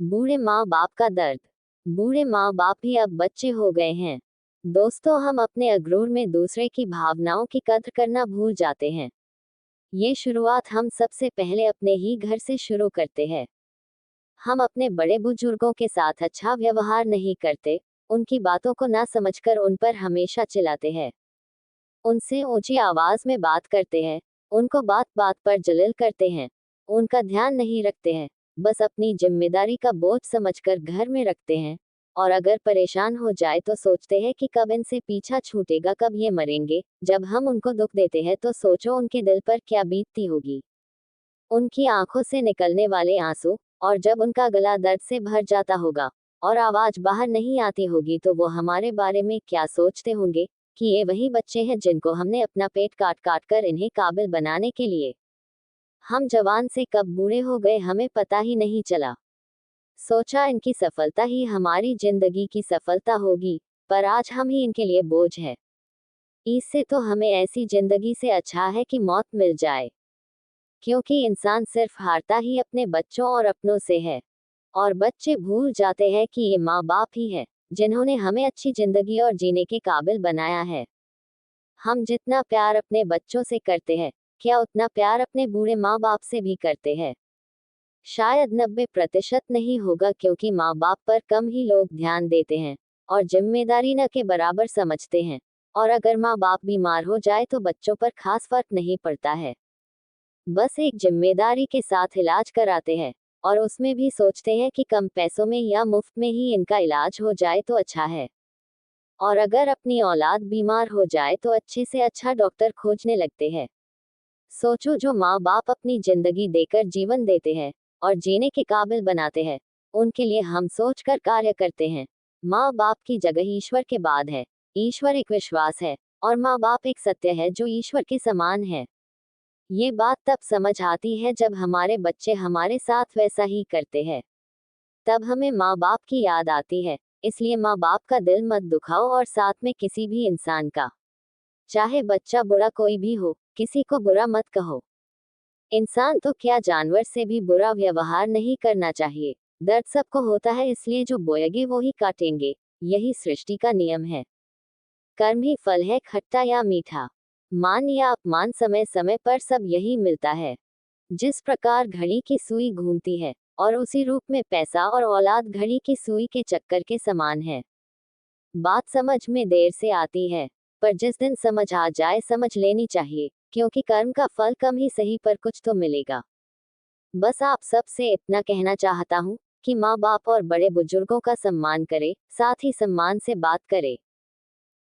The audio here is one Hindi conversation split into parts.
बूढ़े माँ बाप का दर्द। बूढ़े माँ बाप ही अब बच्चे हो गए हैं। दोस्तों, हम अपने अगरूर में दूसरे की भावनाओं की कद्र करना भूल जाते हैं। ये शुरुआत हम सबसे पहले अपने ही घर से शुरू करते हैं। हम अपने बड़े बुजुर्गों के साथ अच्छा व्यवहार नहीं करते, उनकी बातों को ना समझकर उन पर हमेशा चिल्लाते हैं। उनसे ऊंची आवाज में बात करते हैं, उनको बात बात पर जलील करते हैं, उनका ध्यान नहीं रखते हैं, बस अपनी जिम्मेदारी का बोझ समझकर घर में रखते हैं। और अगर परेशान हो जाए तो सोचते हैं कि कब इनसे पीछा छूटेगा, कब ये मरेंगे। जब हम उनको दुख देते हैं तो सोचो उनके दिल पर क्या बीतती होगी, उनकी आंखों से निकलने वाले आंसू। और जब उनका गला दर्द से भर जाता होगा और आवाज बाहर नहीं आती होगी तो वो हमारे बारे में क्या सोचते होंगे, कि ये वही बच्चे हैं जिनको हमने अपना पेट काट काट कर इन्हें काबिल बनाने के लिए। हम जवान से कब बूढ़े हो गए हमें पता ही नहीं चला। सोचा इनकी सफलता ही हमारी जिंदगी की सफलता होगी, पर आज हम ही इनके लिए बोझ है। इससे तो हमें ऐसी जिंदगी से अच्छा है कि मौत मिल जाए, क्योंकि इंसान सिर्फ हारता ही अपने बच्चों और अपनों से है। और बच्चे भूल जाते हैं कि ये माँ बाप ही है जिन्होंने हमें अच्छी जिंदगी और जीने के काबिल बनाया है। हम जितना प्यार अपने बच्चों से करते हैं, क्या उतना प्यार अपने बूढ़े माँ बाप से भी करते हैं? शायद 90% नहीं होगा, क्योंकि माँ बाप पर कम ही लोग ध्यान देते हैं और जिम्मेदारी न के बराबर समझते हैं। और अगर माँ बाप बीमार हो जाए तो बच्चों पर खास फर्क नहीं पड़ता है, बस एक जिम्मेदारी के साथ इलाज कराते हैं। और उसमें भी सोचते हैं कि कम पैसों में या मुफ्त में ही इनका इलाज हो जाए तो अच्छा है। और अगर अपनी औलाद बीमार हो जाए तो अच्छे से अच्छा डॉक्टर खोजने लगते हैं। सोचो, जो माँ बाप अपनी जिंदगी देकर जीवन देते हैं और जीने के काबिल बनाते हैं, उनके लिए हम सोचकर कार्य करते हैं। माँ बाप की जगह ईश्वर के बाद है। ईश्वर एक विश्वास है और माँ बाप एक सत्य है जो ईश्वर के समान है। ये बात तब समझ आती है जब हमारे बच्चे हमारे साथ वैसा ही करते हैं। तब हमें माँ बाप की याद आती है। इसलिए माँ बाप का दिल मत दुखाओ, और साथ में किसी भी इंसान का, चाहे बच्चा बुरा कोई भी हो, किसी को बुरा मत कहो। इंसान तो क्या, जानवर से भी बुरा व्यवहार नहीं करना चाहिए। दर्द सबको होता है, इसलिए जो बोएंगे वो ही काटेंगे। यही सृष्टि का नियम है। कर्म ही फल है, खट्टा या मीठा, मान या अपमान, समय समय पर सब यही मिलता है। जिस प्रकार घड़ी की सुई घूमती है और उसी रूप में पैसा और औलाद घड़ी की सुई के चक्कर के समान है। बात समझ में देर से आती है, पर जिस दिन समझ आ जाए समझ लेनी चाहिए, क्योंकि कर्म का फल कम ही सही पर कुछ तो मिलेगा। बस आप सबसे इतना कहना चाहता हूँ कि माँ बाप और बड़े बुजुर्गों का सम्मान करें, साथ ही सम्मान से बात करें।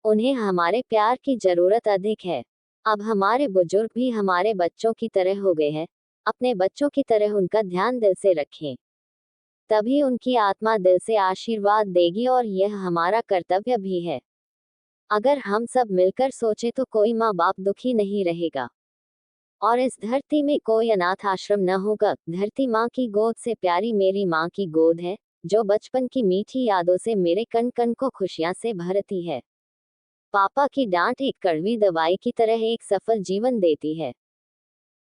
उन्हें हमारे प्यार की जरूरत अधिक है। अब हमारे बुजुर्ग भी हमारे बच्चों की तरह हो गए हैं। अपने बच्चों की तरह उनका ध्यान दिल से रखें, तभी उनकी आत्मा दिल से आशीर्वाद देगी, और यह हमारा कर्तव्य भी है। अगर हम सब मिलकर सोचे तो कोई माँ बाप दुखी नहीं रहेगा, और इस धरती में कोई अनाथ आश्रम न होगा। धरती माँ की गोद से प्यारी मेरी माँ की गोद है, जो बचपन की मीठी यादों से मेरे कण कण को खुशियां से भरती है। पापा की डांट एक कड़वी दवाई की तरह एक सफल जीवन देती है।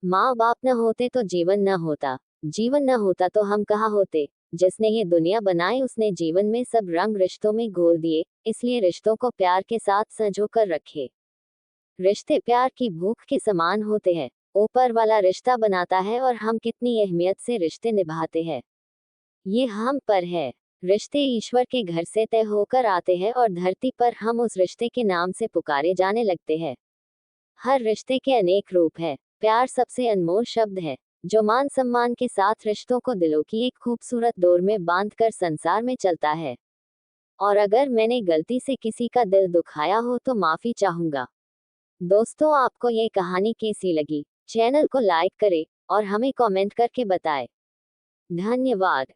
माँ बाप न होते तो जीवन न होता, जीवन न होता तो हम कहाँ होते। जिसने ये दुनिया बनाई उसने जीवन में सब रंग रिश्तों में घोल दिए, इसलिए रिश्तों को प्यार के साथ संजो कर रखे। रिश्ते प्यार की भूख के समान होते हैं। ऊपर वाला रिश्ता बनाता है और हम कितनी अहमियत से रिश्ते निभाते हैं, ये हम पर है। रिश्ते ईश्वर के घर से तय होकर आते हैं और धरती पर हम उस रिश्ते के नाम से पुकारे जाने लगते हैं। हर रिश्ते के अनेक रूप है। प्यार सबसे अनमोल शब्द है, जो मान सम्मान के साथ रिश्तों को दिलों की एक खूबसूरत डोर में बांधकर संसार में चलता है। और अगर मैंने गलती से किसी का दिल दुखाया हो तो माफी चाहूंगा। दोस्तों, आपको ये कहानी कैसी लगी? चैनल को लाइक करें और हमें कमेंट करके बताएं। धन्यवाद।